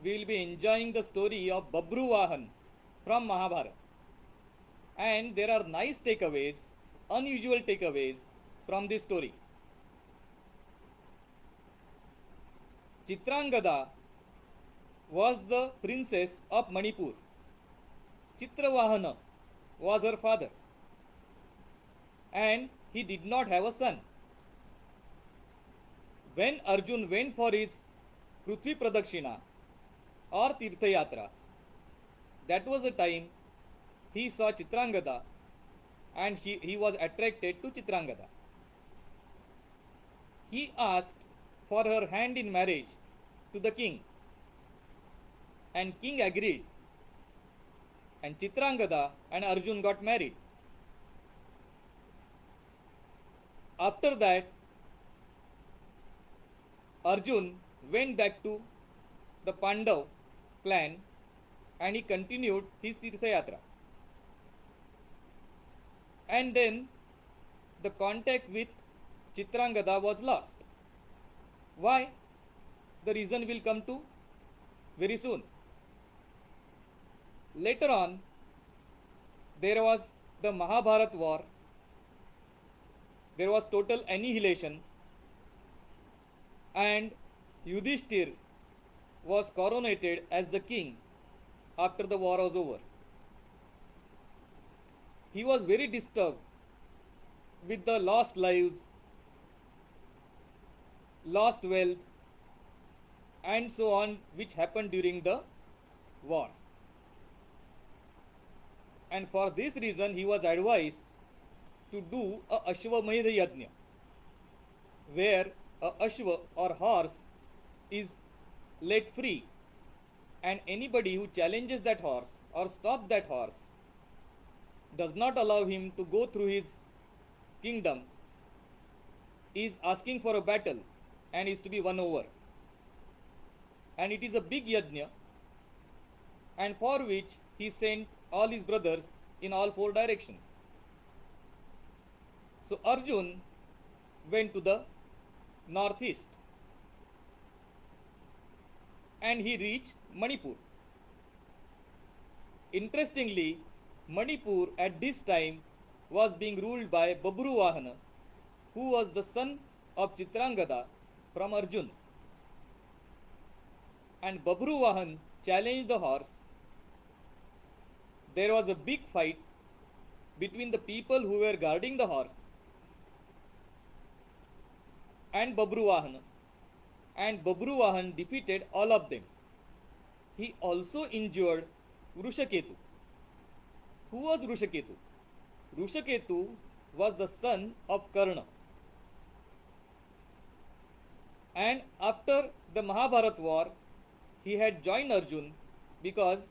we will be enjoying the story of Babruvahan from Mahabharata. And there are nice takeaways, unusual takeaways from this story. Chitrangada was the princess of Manipur. Chitravahana was her father, and he did not have a son. When Arjun went for his Prithvi Pradakshina or Tirtha Yatra, that was the time he saw Chitrangada and he was attracted to Chitrangada. He asked for her hand in marriage to the king, and king agreed, and Chitrangada and Arjun got married. After that, Arjun went back to the Pandav clan and he continued his Tirtha Yatra. And then the contact with Chitrangada was lost. Why? The reason will come to very soon. Later on, there was the Mahabharat war. There was total annihilation, and Yudhishthir was coronated as the king after the war was over. He was very disturbed with the lost lives, lost wealth, and so on, which happened during the war. And for this reason, he was advised to do a Ashwamedha Yajna, where a Ashwa or horse is let free, and anybody who challenges that horse or stops that horse, does not allow him to go through his kingdom, is asking for a battle and is to be won over. And it is a big yajna, and for which he sent all his brothers in all four directions. So Arjun went to the northeast and he reached Manipur. Interestingly, Manipur at this time was being ruled by Babruwahana, who was the son of Chitrangada from Arjun. And Babruwahan challenged the horse. There was a big fight between the people who were guarding the horse and Babruwahan, and Babruwahan defeated all of them. He also injured Vrushaketu. Who was Vrushaketu? Vrushaketu was the son of Karna. And after the Mahabharat war, he had joined Arjun because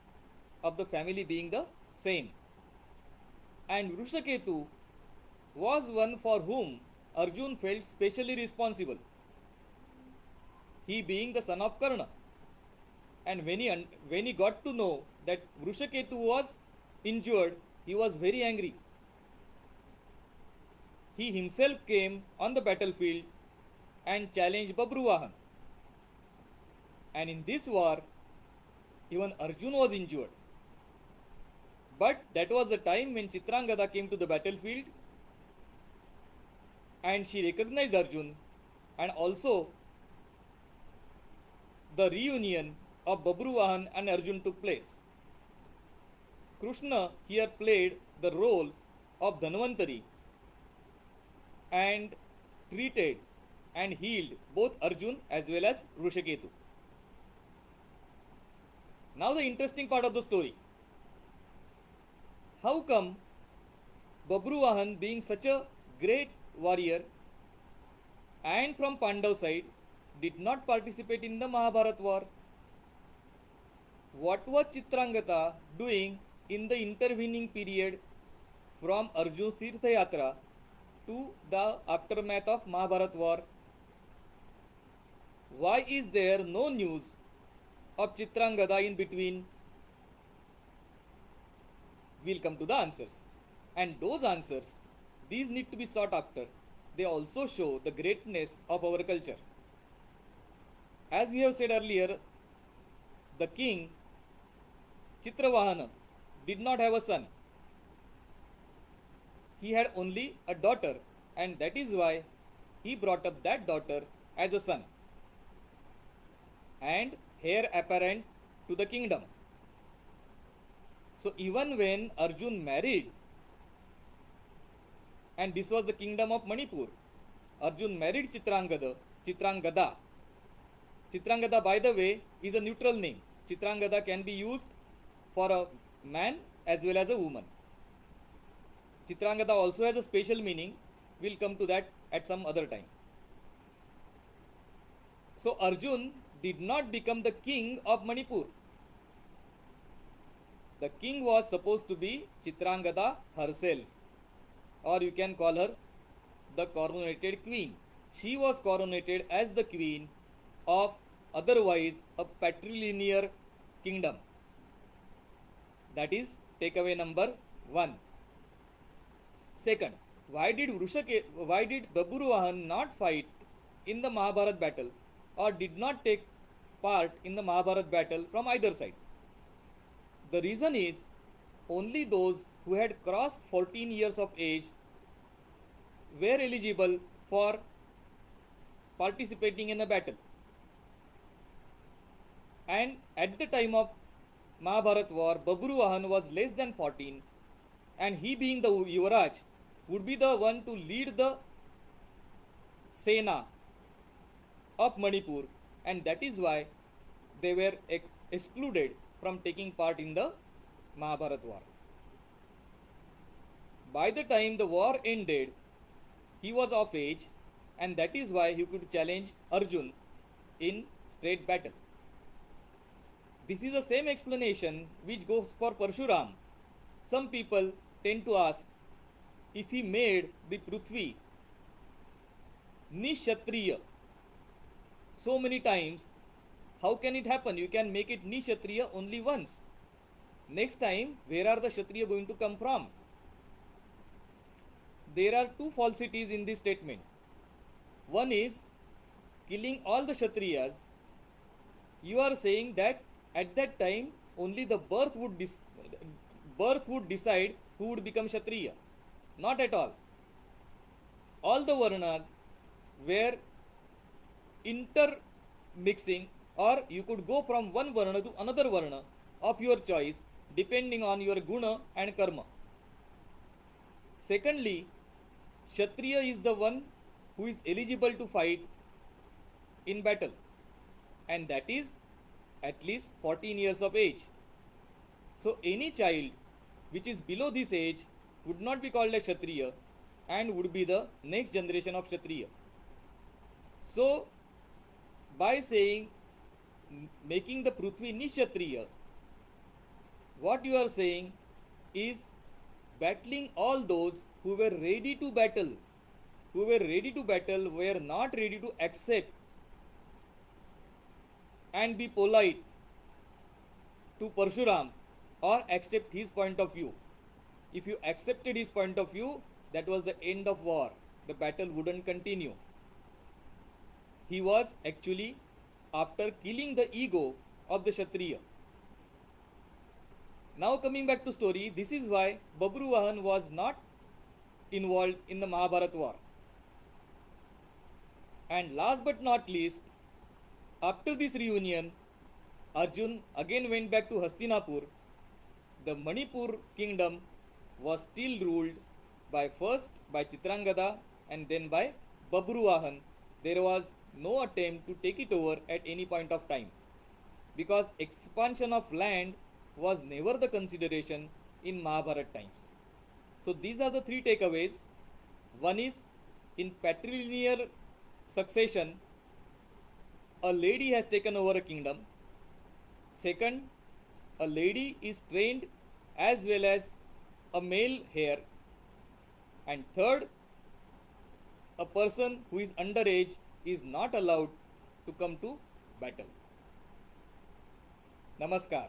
of the family being the same. And Vrushaketu was one for whom Arjun felt specially responsible, he being the son of Karna. And when he got to know that Vrushaketu was injured, he was very angry. He himself came on the battlefield and challenged Babruwahan. And in this war, even Arjun was injured. But that was the time when Chitrangada came to the battlefield and she recognized Arjun, and also the reunion of Babruwahan and Arjun took place. Krishna here played the role of Dhanvantari and treated and healed both Arjun as well as Vrushaketu. Now the interesting part of the story. How come Babruwahan, being such a great warrior and from Pandav side, did not participate in the Mahabharat war? What was Chitrangada doing in the intervening period from Arjun's Tirtha Yatra to the aftermath of Mahabharat war? Why is there no news of Chitrangada in between? We'll come to the answers. And those answers, these need to be sought after. They also show the greatness of our culture. As we have said earlier, the king Chitravahana did not have a son. He had only a daughter, and that is why he brought up that daughter as a son and heir apparent to the kingdom. So even when Arjun married, and this was the kingdom of Manipur, Arjun married Chitrangada. Chitrangada, by the way, is a neutral name. Chitrangada can be used for a man as well as a woman. Chitrangada also has a special meaning. We'll come to that at some other time. So Arjun did not become the king of Manipur. The king was supposed to be Chitrangada herself, or you can call her the coronated queen. She was coronated as the queen of otherwise a patrilineal kingdom. That is takeaway number 1. Second, why did Babruvahan not fight in the Mahabharat battle or did not take part in the Mahabharat battle from either side? The reason is only those who had crossed 14 years of age were eligible for participating in a battle. And at the time of Mahabharat war, Babruvahan was less than 14, and he being the Yuvraj would be the one to lead the Sena of Manipur, and that is why they were excluded from taking part in the Mahabharat war. By the time the war ended, he was of age, and that is why he could challenge Arjun in straight battle. This is the same explanation which goes for Parshuram. Some people tend to ask, if he made the Prithvi Nishatriya so many times, how can it happen? You can make it Nishatriya only once. Next time, where are the Kshatriya going to come from? There are two falsities in this statement. One is killing all the Kshatriyas. You are saying that at that time only the birth would decide who would become Kshatriya. Not at all. All the Varnas were intermixing, or you could go from one Varna to another Varna of your choice depending on your Guna and Karma. Secondly, Kshatriya is the one who is eligible to fight in battle, and that is at least 14 years of age. So any child which is below this age would not be called a Kshatriya and would be the next generation of Kshatriya. So by saying making the Prithvi Nishatriya, what you are saying is battling all those who were ready to battle, were not ready to accept and be polite to Parshuram or accept his point of view. If you accepted his point of view, that was the end of war. The battle wouldn't continue. He was actually after killing the ego of the Kshatriya. Now coming back to story, this is why Babruvahan was not involved in the Mahabharat war. And last but not least, after this reunion, Arjun again went back to Hastinapur. The Manipur kingdom was still ruled first by Chitrangada and then by Babruvahan. There was no attempt to take it over at any point of time, because expansion of land was never the consideration in Mahabharat times. So these are the three takeaways. One is, in patrilineal succession, a lady has taken over a kingdom. Second, a lady is trained as well as a male heir. And third, a person who is underage is not allowed to come to battle. Namaskar.